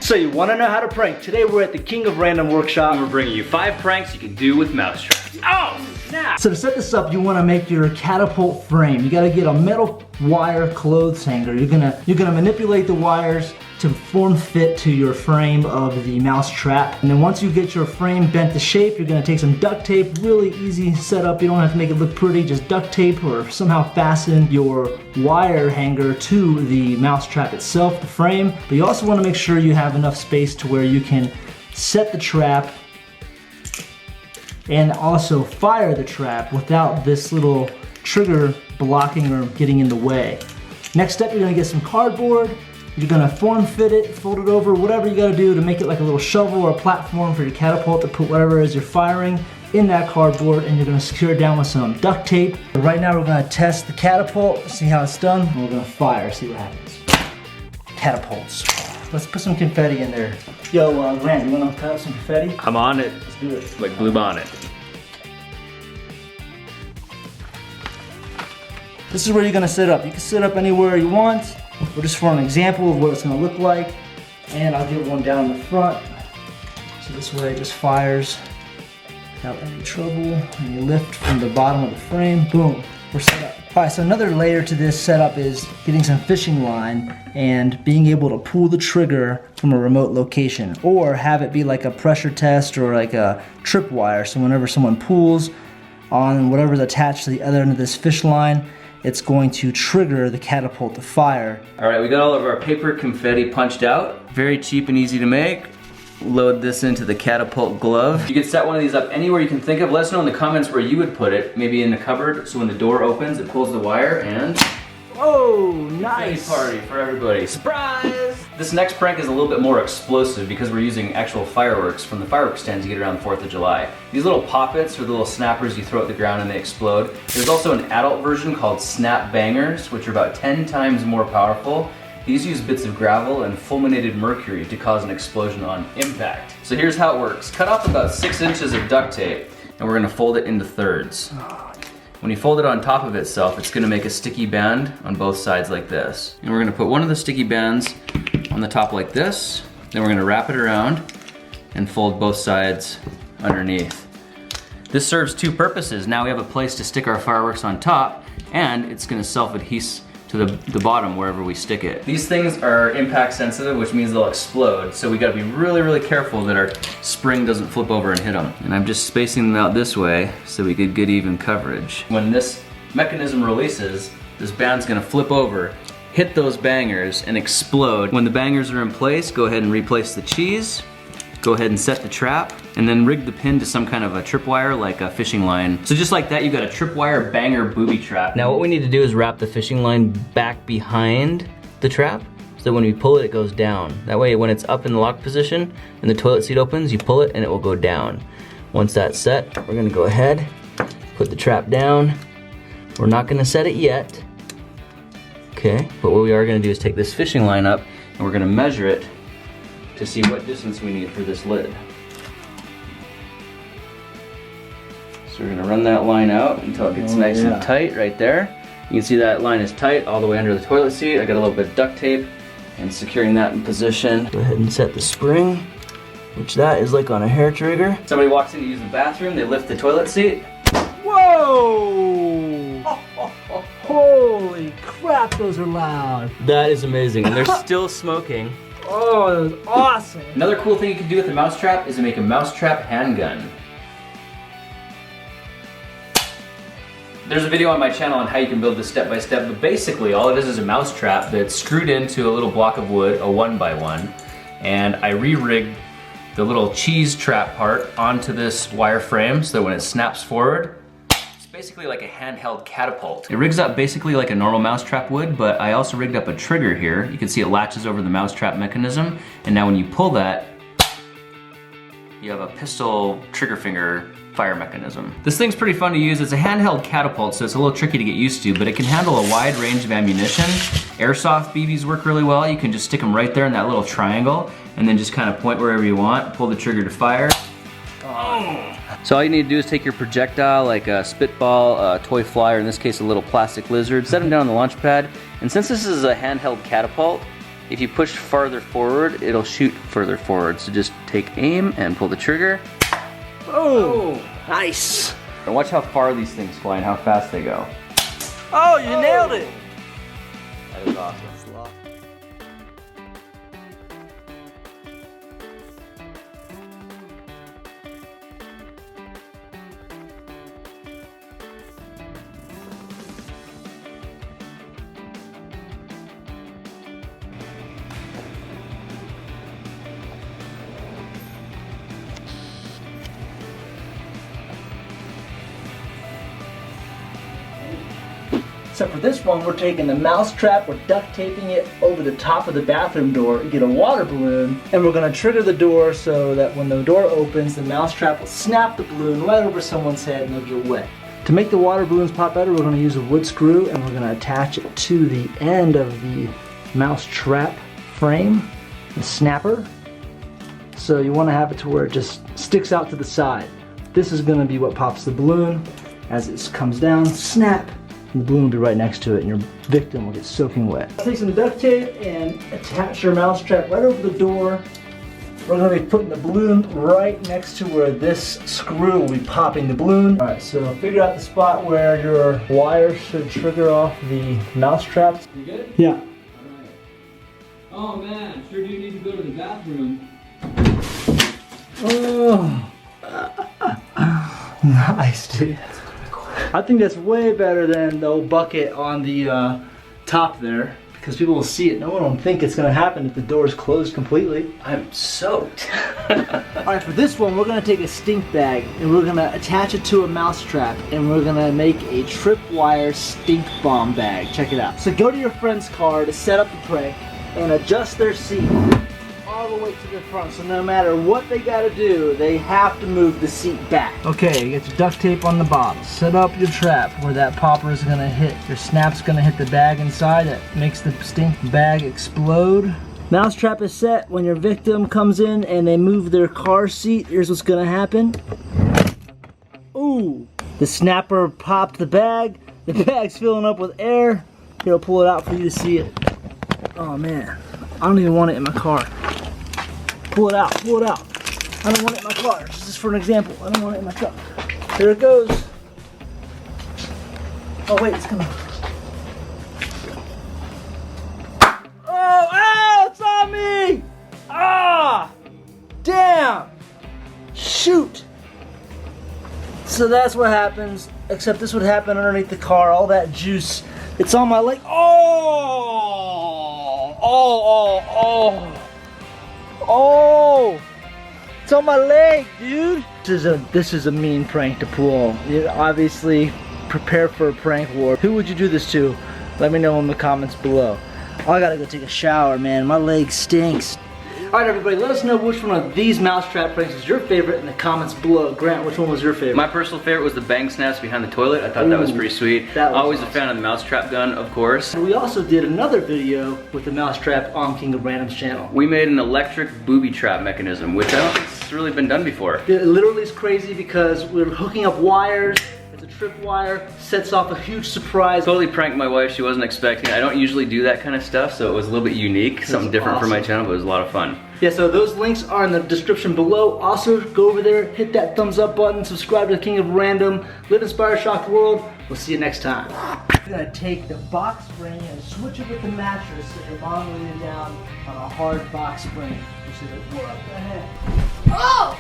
So you want to know how to prank? Today we're at the King of Random workshop. And we're bringing you 5 pranks you can do with mousetraps. Oh, snap! So to set this up, you want to make your catapult frame. You got to get a metal wire clothes hanger. You're gonna manipulate the wires to form fit to your frame of the mousetrap. And then once you get your frame bent to shape, you're gonna take some duct tape. Really easy setup. You don't have to make it look pretty. Just duct tape or somehow fasten your wire hanger to the mousetrap itself, the frame. But you also want to make sure you have enough space to where you can set the trap and also fire the trap without this little trigger blocking or getting in the way. Next step, you're gonna get some cardboard. You're gonna form fit it, fold it over, whatever you gotta do to make it like a little shovel or a platform for your catapult to put whatever it is you're firing in that cardboard, and you're gonna secure it down with some duct tape. Right now we're gonna test the catapult, see how it's done, and we're gonna fire, see what happens. Catapults. Let's put some confetti in there. Yo, Grant, you wanna cut up some confetti? I'm on it. Let's do it. Like Blue Bonnet. This is where you're gonna sit up. You can sit up anywhere you want. We're just for an example of what it's gonna look like. And I'll get one down the front. So this way it just fires without any trouble. And you lift from the bottom of the frame, boom, we're set up. All right, so another layer to this setup is getting some fishing line and being able to pull the trigger from a remote location, or have it be like a pressure test or like a trip wire. So whenever someone pulls on whatever's attached to the other end of this fish line, it's going to trigger the catapult to fire. All right, we got all of our paper confetti punched out. Very cheap and easy to make. Load this into the catapult glove. You can set one of these up anywhere you can think of. Let us know in the comments where you would put it. Maybe in the cupboard, so when the door opens, it pulls the wire and... Oh, nice! Party for everybody. Surprise! This next prank is a little bit more explosive because we're using actual fireworks from the fireworks stands you get around the 4th of July. These little poppets are the little snappers you throw at the ground and they explode. There's also an adult version called snap bangers, which are about 10 times more powerful. These use bits of gravel and fulminated mercury to cause an explosion on impact. So here's how it works. Cut off about 6 inches of duct tape and we're gonna fold it into thirds. When you fold it on top of itself, it's gonna make a sticky band on both sides like this. And we're gonna put one of the sticky bands on the top like this, then we're gonna wrap it around and fold both sides underneath. This serves 2 purposes. Now we have a place to stick our fireworks on top, and it's gonna self-adhese to the bottom wherever we stick it. These things are impact sensitive, which means they'll explode, so we gotta be really, really careful that our spring doesn't flip over and hit them. And I'm just spacing them out this way so we get good even coverage. When this mechanism releases, this band's gonna flip over, hit those bangers, and explode. When the bangers are in place, go ahead and replace the cheese. Go ahead and set the trap, and then rig the pin to some kind of a tripwire like a fishing line. So just like that, you've got a tripwire banger booby trap. Now what we need to do is wrap the fishing line back behind the trap, so that when we pull it, it goes down. That way when it's up in the lock position and the toilet seat opens, you pull it and it will go down. Once that's set, we're gonna go ahead, put the trap down. We're not gonna set it yet. Okay, but what we are gonna do is take this fishing line up and we're gonna measure it to see what distance we need for this lid. So we're gonna run that line out until it gets nice and tight right there. You can see that line is tight all the way under the toilet seat. I got a little bit of duct tape and securing that in position. Go ahead and set the spring, which that is like on a hair trigger. Somebody walks in to use the bathroom, they lift the toilet seat. Whoa! Holy crap, those are loud. That is amazing, and they're still smoking. Oh, that was awesome. Another cool thing you can do with a mousetrap is to make a mousetrap handgun. There's a video on my channel on how you can build this step by step, but basically all it is a mousetrap that's screwed into a little block of wood, a 1x1, and I re-rigged the little cheese trap part onto this wire frame so that when it snaps forward, basically like a handheld catapult. It rigs up basically like a normal mousetrap would, but I also rigged up a trigger here. You can see it latches over the mousetrap mechanism, and now when you pull that, you have a pistol trigger finger fire mechanism. This thing's pretty fun to use. It's a handheld catapult, so it's a little tricky to get used to, but it can handle a wide range of ammunition. Airsoft BBs work really well. You can just stick them right there in that little triangle, and then just kind of point wherever you want, pull the trigger to fire. So all you need to do is take your projectile, like a spitball, a toy fly, or in this case a little plastic lizard, set them down on the launch pad, and since this is a handheld catapult, If you push farther forward, it'll shoot further forward. So just take aim and pull the trigger. Oh, nice. And watch how far these things fly and how fast they go. Oh, you nailed it. That is awesome. Except for this one, we're taking the mousetrap, we're duct taping it over the top of the bathroom door, get a water balloon, and we're gonna trigger the door so that when the door opens, the mousetrap will snap the balloon right over someone's head and they'll get wet. To make the water balloons pop better, we're gonna use a wood screw and we're gonna attach it to the end of the mousetrap frame, the snapper. So you wanna have it to where it just sticks out to the side. This is gonna be what pops the balloon. As it comes down, snap. The balloon will be right next to it and your victim will get soaking wet. Take some duct tape and attach your mousetrap right over the door. We're going to be putting the balloon right next to where this screw will be popping the balloon. Alright, so figure out the spot where your wire should trigger off the mousetraps. You good? Yeah. Alright. Oh man, sure do need to go to the bathroom. Oh. Nice, dude. I think that's way better than the old bucket on the top there, because people will see it. No one will think it's going to happen if the door is closed completely. I'm soaked. Alright, for this one, we're going to take a stink bag and we're going to attach it to a mousetrap and we're going to make a tripwire stink bomb bag. Check it out. So go to your friend's car to set up the prank and adjust their seat all the way to the front. So no matter what they got to do, they have to move the seat back. Okay, you get your duct tape on the bottom. Set up your trap where that popper is going to hit. Your snap's going to hit the bag inside. That makes the stink bag explode. Mousetrap is set. When your victim comes in and they move their car seat, here's what's going to happen. Ooh, the snapper popped the bag. The bag's filling up with air. Here, I'll pull it out for you to see it. Oh man, I don't even want it in my car. Pull it out, pull it out. I don't want it in my car. This is for an example. I don't want it in my truck. Here it goes. Oh wait, it's coming. Oh, it's on me! Ah! Damn! Shoot! So that's what happens, except this would happen underneath the car. All that juice, it's on my leg. Oh! Oh! It's on my leg, dude. This is a mean prank to pull. You obviously prepare for a prank war. Who would you do this to? Let me know in the comments below. I gotta go take a shower, man. My leg stinks. Alright everybody, let us know which one of these mousetrap pranks is your favorite in the comments below. Grant, which one was your favorite? My personal favorite was the bang snaps behind the toilet. I thought that was pretty sweet. Always awesome. a fan of the mousetrap gun, of course. We also did another video with the mousetrap on King of Random's channel. We made an electric booby trap mechanism, which I don't think's really been done before. It literally is crazy because we're hooking up wires. It's a tripwire, sets off a huge surprise. Totally pranked my wife. She wasn't expecting it. I don't usually do that kind of stuff, so it was a little bit unique, something different for my channel, but it was a lot of fun. Yeah, so those links are in the description below. Also, go over there, hit that thumbs up button, subscribe to the King of Random, live inspire, shock the world. We'll see you next time. We're gonna take the box spring and switch it with the mattress so you're bottom leaning down on a hard box spring. You see the floor up the head. Oh!